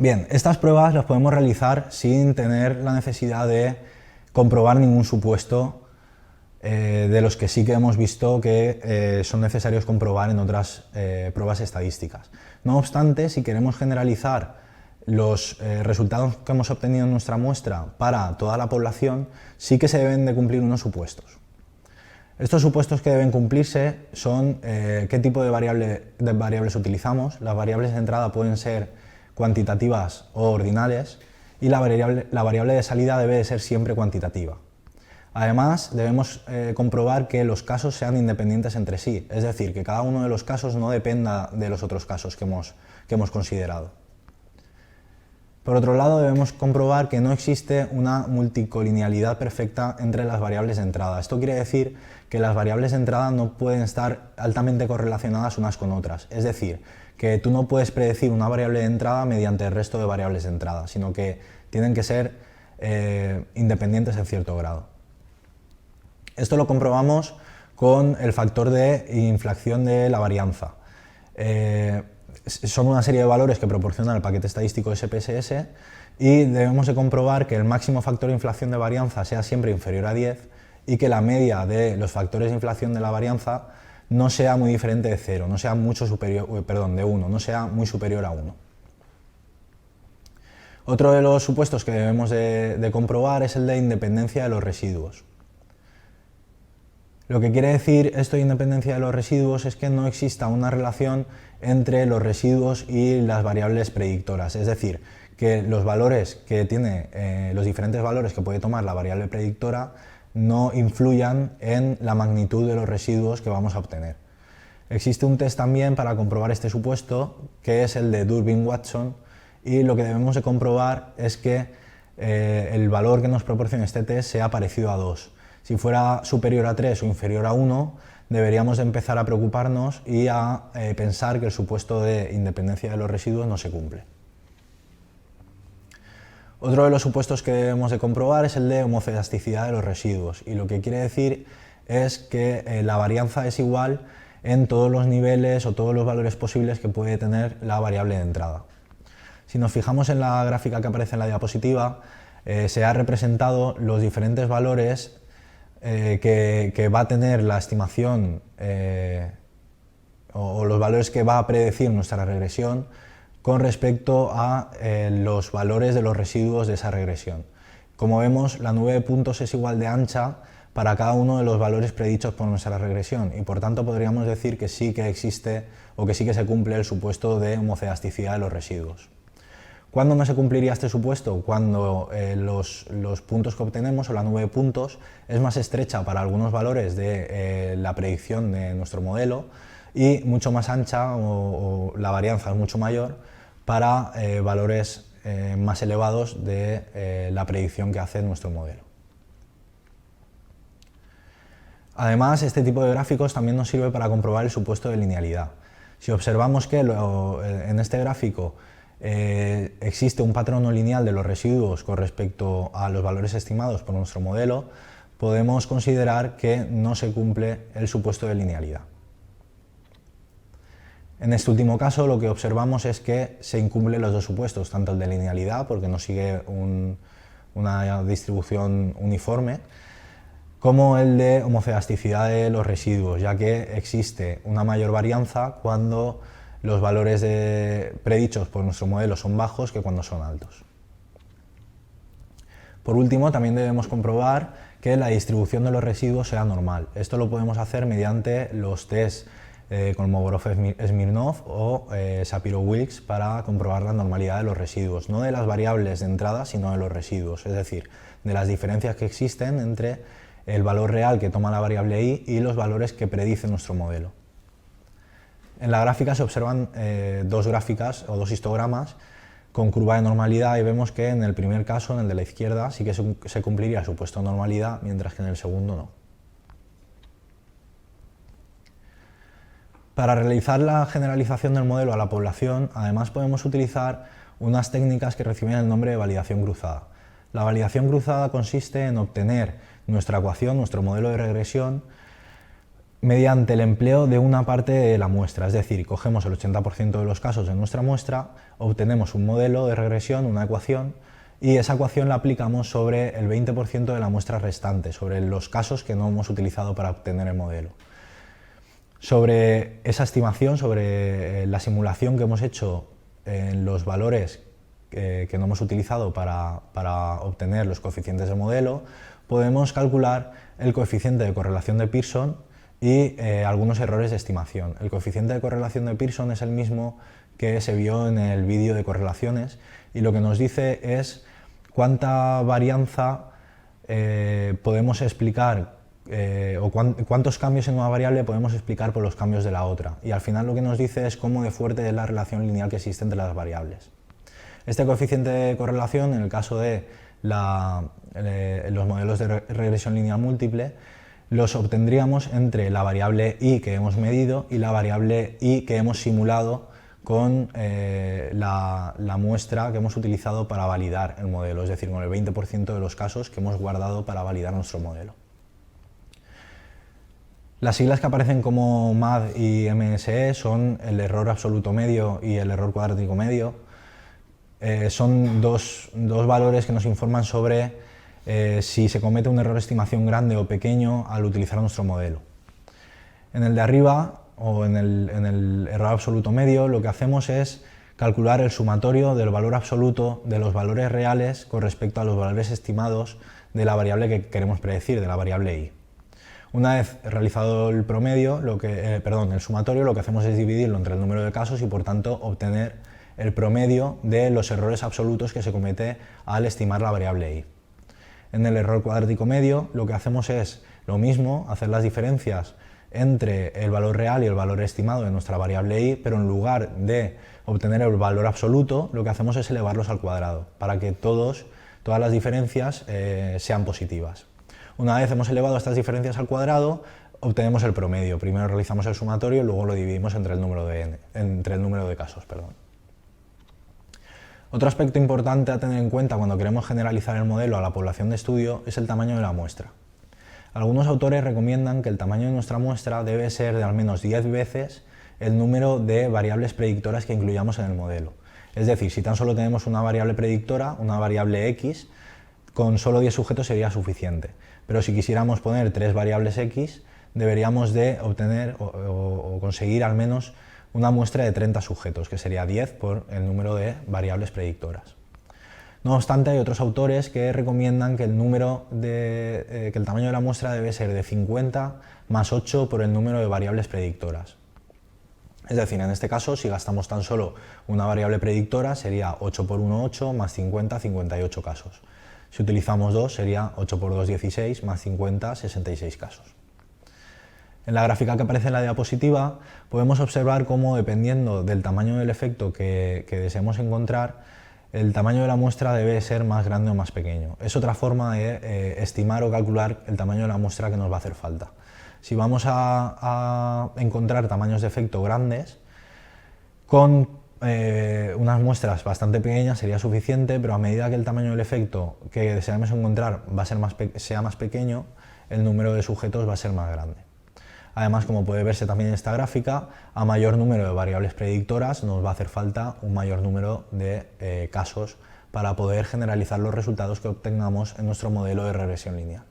Bien, estas pruebas las podemos realizar sin tener la necesidad de comprobar ningún supuesto de los que sí que hemos visto que son necesarios comprobar en otras pruebas estadísticas. No obstante, si queremos generalizar los resultados que hemos obtenido en nuestra muestra para toda la población, sí que se deben de cumplir unos supuestos. Estos supuestos que deben cumplirse son qué tipo de variables utilizamos. Las variables de entrada pueden ser cuantitativas o ordinales y la variable de salida debe de ser siempre cuantitativa. Además, debemos comprobar que los casos sean independientes entre sí, es decir, que cada uno de los casos no dependa de los otros casos que hemos considerado. Por otro lado, debemos comprobar que no existe una multicolinealidad perfecta entre las variables de entrada. Esto quiere decir que las variables de entrada no pueden estar altamente correlacionadas unas con otras. Es decir, que tú no puedes predecir una variable de entrada mediante el resto de variables de entrada, sino que tienen que ser independientes en cierto grado. Esto lo comprobamos con el factor de inflación de la varianza. Son una serie de valores que proporciona el paquete estadístico SPSS y debemos de comprobar que el máximo factor de inflación de varianza sea siempre inferior a 10 y que la media de los factores de inflación de la varianza no sea muy diferente de 0, no sea mucho superior, de 1, no sea muy superior a 1. Otro de los supuestos que debemos de comprobar es el de independencia de los residuos. Lo que quiere decir esto de independencia de los residuos es que no exista una relación entre los residuos y las variables predictoras, es decir, que los valores que tiene, los diferentes valores que puede tomar la variable predictora no influyan en la magnitud de los residuos que vamos a obtener. Existe un test también para comprobar este supuesto, que es el de Durbin-Watson, y lo que debemos de comprobar es que el valor que nos proporciona este test sea parecido a 2. Si fuera superior a 3 o inferior a 1, deberíamos de empezar a preocuparnos y a pensar que el supuesto de independencia de los residuos no se cumple. Otro de los supuestos que debemos de comprobar es el de homocedasticidad de los residuos, y lo que quiere decir es que la varianza es igual en todos los niveles o todos los valores posibles que puede tener la variable de entrada. Si nos fijamos en la gráfica que aparece en la diapositiva, se ha representado los diferentes valores que va a tener la estimación o los valores que va a predecir nuestra regresión con respecto a los valores de los residuos de esa regresión. Como vemos, la nube de puntos es igual de ancha para cada uno de los valores predichos por nuestra regresión y por tanto podríamos decir que sí que existe o que sí que se cumple el supuesto de homocedasticidad de los residuos. ¿Cuándo no se cumpliría este supuesto? Cuando los puntos que obtenemos o la nube de puntos es más estrecha para algunos valores de la predicción de nuestro modelo y mucho más ancha o la varianza es mucho mayor para valores más elevados de la predicción que hace nuestro modelo. Además, este tipo de gráficos también nos sirve para comprobar el supuesto de linealidad. Si observamos que en este gráfico existe un patrón no lineal de los residuos con respecto a los valores estimados por nuestro modelo, podemos considerar que no se cumple el supuesto de linealidad. En este último caso, lo que observamos es que se incumplen los dos supuestos, tanto el de linealidad, porque no sigue una distribución uniforme, como el de homocedasticidad de los residuos, ya que existe una mayor varianza cuando los valores predichos por nuestro modelo son bajos que cuando son altos. Por último, también debemos comprobar que la distribución de los residuos sea normal. Esto lo podemos hacer mediante los tests Kolmogorov-Smirnov o Shapiro-Wilks para comprobar la normalidad de los residuos, no de las variables de entrada, sino de los residuos, es decir, de las diferencias que existen entre el valor real que toma la variable i y los valores que predice nuestro modelo. En la gráfica se observan dos gráficas o dos histogramas con curva de normalidad y vemos que en el primer caso, en el de la izquierda, sí que se cumpliría el supuesto de normalidad, mientras que en el segundo no. Para realizar la generalización del modelo a la población, además podemos utilizar unas técnicas que reciben el nombre de validación cruzada. La validación cruzada consiste en obtener nuestra ecuación, nuestro modelo de regresión, mediante el empleo de una parte de la muestra, es decir, cogemos el 80% de los casos de nuestra muestra, obtenemos un modelo de regresión, una ecuación, y esa ecuación la aplicamos sobre el 20% de la muestra restante, sobre los casos que no hemos utilizado para obtener el modelo. Sobre esa estimación, sobre la simulación que hemos hecho en los valores que no hemos utilizado para obtener los coeficientes del modelo, podemos calcular el coeficiente de correlación de Pearson y algunos errores de estimación. El coeficiente de correlación de Pearson es el mismo que se vio en el vídeo de correlaciones y lo que nos dice es cuánta varianza podemos explicar o cuántos cambios en una variable podemos explicar por los cambios de la otra. Y al final lo que nos dice es cómo de fuerte es la relación lineal que existe entre las variables. Este coeficiente de correlación, en el caso de los modelos de regresión lineal múltiple, los obtendríamos entre la variable i que hemos medido y la variable i que hemos simulado con la muestra que hemos utilizado para validar el modelo, es decir, con el 20% de los casos que hemos guardado para validar nuestro modelo. Las siglas que aparecen como MAD y MSE son el error absoluto medio y el error cuadrático medio. Son dos valores que nos informan sobre si se comete un error de estimación grande o pequeño al utilizar nuestro modelo. En el de arriba, o en el error absoluto medio, lo que hacemos es calcular el sumatorio del valor absoluto de los valores reales con respecto a los valores estimados de la variable que queremos predecir, de la variable i. Una vez realizado el promedio, el sumatorio, lo que hacemos es dividirlo entre el número de casos y por tanto obtener el promedio de los errores absolutos que se comete al estimar la variable i. En el error cuadrático medio lo que hacemos es lo mismo, hacer las diferencias entre el valor real y el valor estimado de nuestra variable i, pero en lugar de obtener el valor absoluto, lo que hacemos es elevarlos al cuadrado, para que todas las diferencias sean positivas. Una vez hemos elevado estas diferencias al cuadrado, obtenemos el promedio. Primero realizamos el sumatorio y luego lo dividimos entre el número de casos. Otro aspecto importante a tener en cuenta cuando queremos generalizar el modelo a la población de estudio es el tamaño de la muestra. Algunos autores recomiendan que el tamaño de nuestra muestra debe ser de al menos 10 veces el número de variables predictoras que incluyamos en el modelo. Es decir, si tan solo tenemos una variable predictora, una variable x, con solo 10 sujetos sería suficiente. Pero si quisiéramos poner 3 variables x, deberíamos de obtener o conseguir al menos una muestra de 30 sujetos, que sería 10 por el número de variables predictoras. No obstante, hay otros autores que recomiendan que el tamaño de la muestra debe ser de 50 más 8 por el número de variables predictoras. Es decir, en este caso, si gastamos tan solo una variable predictora, sería 8 por 1, 8, más 50, 58 casos. Si utilizamos 2, sería 8 por 2, 16, más 50, 66 casos. En la gráfica que aparece en la diapositiva, podemos observar cómo, dependiendo del tamaño del efecto que deseemos encontrar, el tamaño de la muestra debe ser más grande o más pequeño. Es otra forma de estimar o calcular el tamaño de la muestra que nos va a hacer falta. Si vamos a encontrar tamaños de efecto grandes, con unas muestras bastante pequeñas sería suficiente, pero a medida que el tamaño del efecto que deseamos encontrar sea más pequeño, el número de sujetos va a ser más grande. Además, como puede verse también en esta gráfica, a mayor número de variables predictoras nos va a hacer falta un mayor número de casos para poder generalizar los resultados que obtengamos en nuestro modelo de regresión lineal.